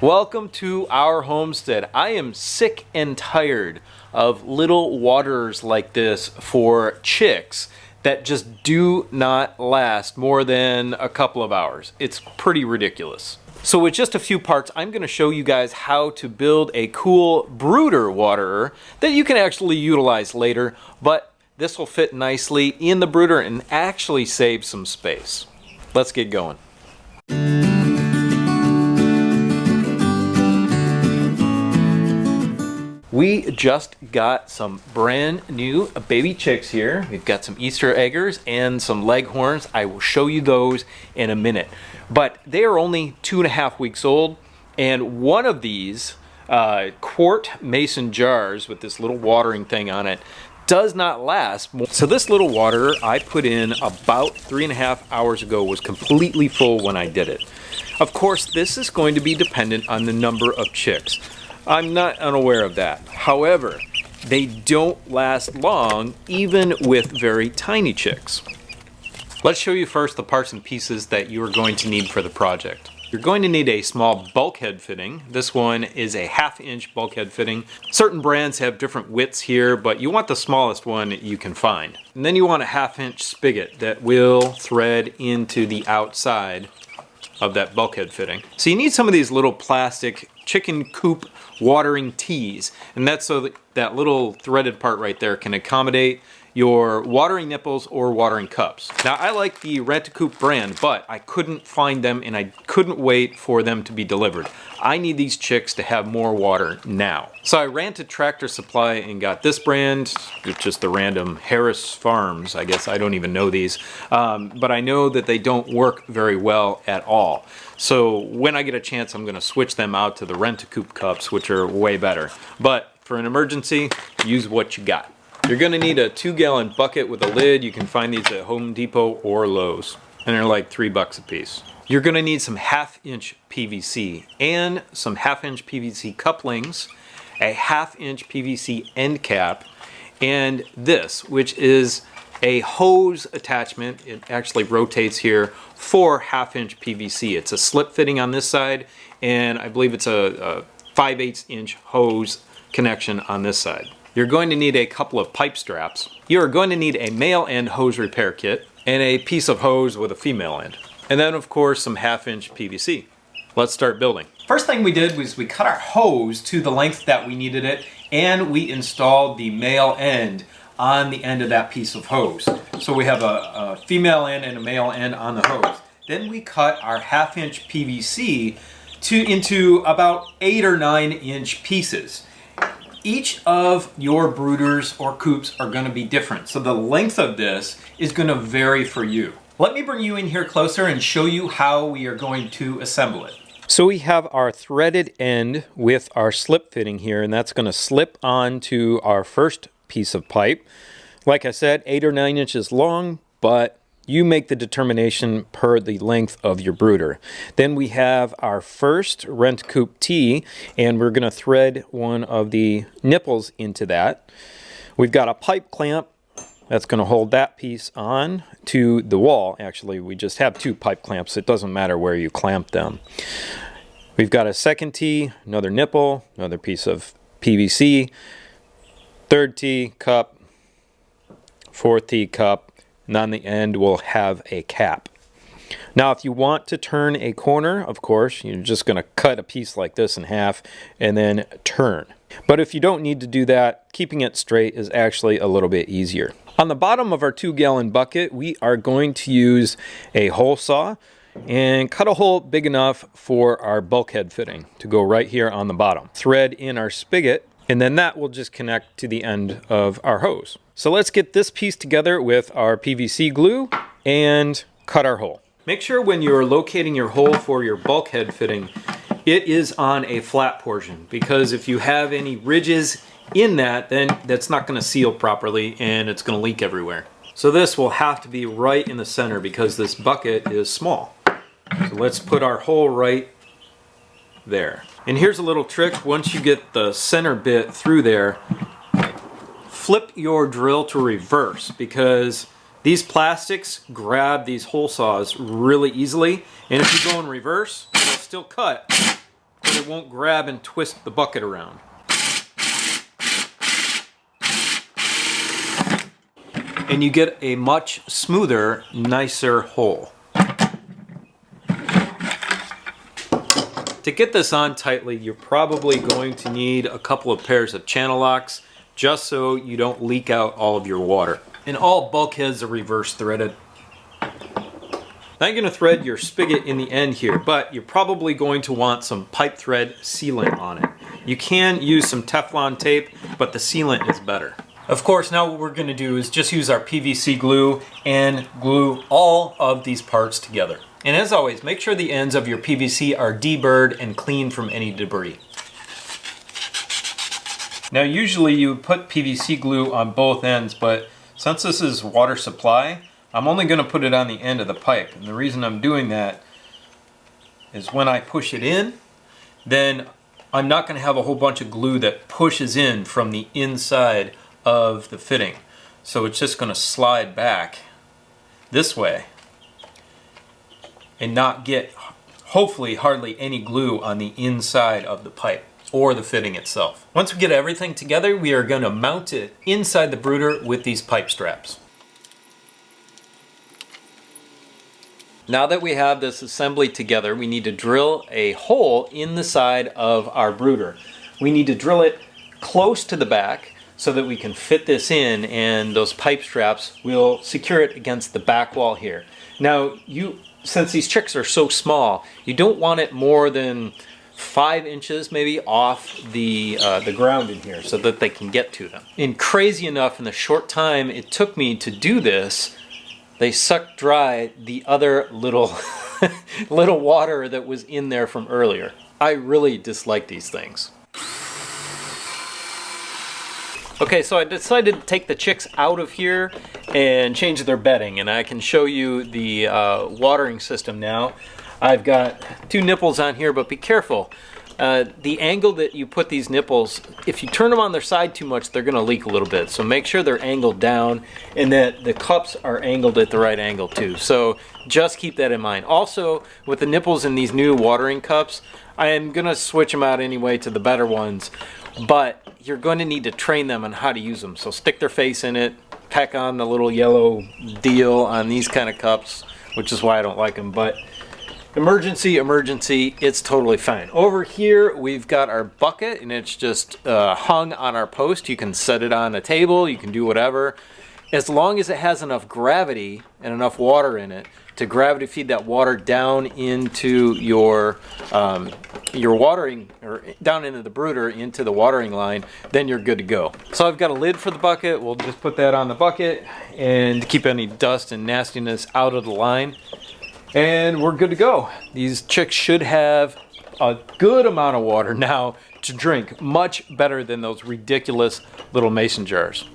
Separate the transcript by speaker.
Speaker 1: Welcome to our homestead. I am sick and tired of little waterers like this for chicks that just do not last more than a couple of hours. It's pretty ridiculous. So with just a few parts, I'm going to show you guys how to build a cool brooder waterer that you can actually utilize later, but this will fit nicely in the brooder and actually save some space. Let's get going. We just got some brand new baby chicks here. We've got some Easter eggers and some leghorns. I will show you those in a minute. But they are only 2.5 weeks old, and one of these quart mason jars with this little watering thing on it does not last. So this little waterer I put in about 3.5 hours ago was completely full when I did it. Of course, this is going to be dependent on the number of chicks. I'm not unaware of that. However, they don't last long, even with very tiny chicks. Let's show you first the parts and pieces that you are going to need for the project. You're going to need a small bulkhead fitting. This one is a 1/2 inch bulkhead fitting. Certain brands have different widths here, but you want the smallest one you can find. And then you want a 1/2 inch spigot that will thread into the outside of that bulkhead fitting. So you need some of these little plastic chicken coop watering tees, and that's so that that little threaded part right there can accommodate your watering nipples or watering cups. Now I like the Rent-A-Coop brand, but I couldn't find them and I couldn't wait for them to be delivered. I need these chicks to have more water now. So I ran to Tractor Supply and got this brand. It's just the random Harris Farms, I guess. I don't even know these, but I know that they don't work very well at all. So when I get a chance, I'm gonna switch them out to the Rent-A-Coop cups, which are way better. But for an emergency, use what you got. You're gonna need a 2-gallon bucket with a lid. You can find these at Home Depot or Lowe's, and they're like $3 a piece. You're gonna need some 1/2 inch PVC and some 1/2 inch PVC couplings, a 1/2 inch PVC end cap, and this, which is a hose attachment. It actually rotates here for 1/2 inch PVC. It's a slip fitting on this side, and I believe it's a 5/8 inch hose connection on this side. You're going to need a couple of pipe straps. You're going to need a male end hose repair kit and a piece of hose with a female end. And then of course some 1/2 inch PVC. Let's start building. First thing we did was we cut our hose to the length that we needed it, and we installed the male end on the end of that piece of hose. So we have a female end and a male end on the hose. Then we cut our 1/2 inch PVC into about 8 or 9 inch pieces. Each of your brooders or coops are going to be different, so the length of this is going to vary for you. Let me bring you in here closer and show you how we are going to assemble it. So we have our threaded end with our slip fitting here, and that's going to slip onto our first piece of pipe. Like I said, 8 or 9 inches long, but you make the determination per the length of your brooder. Then we have our first Rent-A-Coop tee, and we're going to thread one of the nipples into that. We've got a pipe clamp that's going to hold that piece on to the wall. Actually, we just have 2 pipe clamps. It doesn't matter where you clamp them. We've got a second tee, another nipple, another piece of PVC, third tee, cup, fourth tee, cup, and on the end we'll have a cap. Now if you want to turn a corner, of course, you're just going to cut a piece like this in half and then turn. But if you don't need to do that, keeping it straight is actually a little bit easier. On the bottom of our 2-gallon bucket, we are going to use a hole saw and cut a hole big enough for our bulkhead fitting to go right here on the bottom. Thread in our spigot, and then that will just connect to the end of our hose. So let's get this piece together with our PVC glue and cut our hole. Make sure when you're locating your hole for your bulkhead fitting, it is on a flat portion, because if you have any ridges in that, then that's not going to seal properly and it's going to leak everywhere. So this will have to be right in the center because this bucket is small. So let's put our hole right there. And here's a little trick. Once you get the center bit through there, flip your drill to reverse, because these plastics grab these hole saws really easily, and if you go in reverse, it'll still cut, so they won't grab and twist the bucket around. And you get a much smoother, nicer hole. To get this on tightly, you're probably going to need a couple of pairs of channel locks just so you don't leak out all of your water. And all bulkheads are reverse threaded. Now you're going to thread your spigot in the end here, but you're probably going to want some pipe thread sealant on it. You can use some Teflon tape, but the sealant is better. Of course, now what we're going to do is just use our PVC glue and glue all of these parts together. And as always, make sure the ends of your PVC are deburred and clean from any debris. Now usually you would put PVC glue on both ends, but since this is water supply, I'm only going to put it on the end of the pipe. And the reason I'm doing that is when I push it in, then I'm not going to have a whole bunch of glue that pushes in from the inside of the fitting. So it's just going to slide back this way and not get, hopefully, hardly any glue on the inside of the pipe or the fitting itself. Once we get everything together, we are going to mount it inside the brooder with these pipe straps. Now that we have this assembly together, we need to drill a hole in the side of our brooder. We need to drill it close to the back so that we can fit this in, and those pipe straps will secure it against the back wall here. Now, since these chicks are so small, you don't want it more than 5 inches maybe off the ground in here so that they can get to them. And crazy enough, in the short time it took me to do this, they sucked dry the other little little water that was in there from earlier. I really dislike these things. Okay, so I decided to take the chicks out of here and change their bedding, and I can show you the watering system now. I've got 2 nipples on here, but be careful. The angle that you put these nipples, if you turn them on their side too much, they're going to leak a little bit. So make sure they're angled down and that the cups are angled at the right angle too. So just keep that in mind. Also, with the nipples in these new watering cups, I am going to switch them out anyway to the better ones. But you're going to need to train them on how to use them. So stick their face in it, tack on the little yellow deal on these kind of cups, which is why I don't like them. But emergency, it's totally fine. Over here, we've got our bucket, and it's just hung on our post. You can set it on a table, you can do whatever. As long as it has enough gravity and enough water in it to gravity feed that water down into your watering, or down into the brooder, into the watering line, then you're good to go. So I've got a lid for the bucket. We'll just put that on the bucket and keep any dust and nastiness out of the line. And we're good to go. These chicks should have a good amount of water now to drink, much better than those ridiculous little mason jars.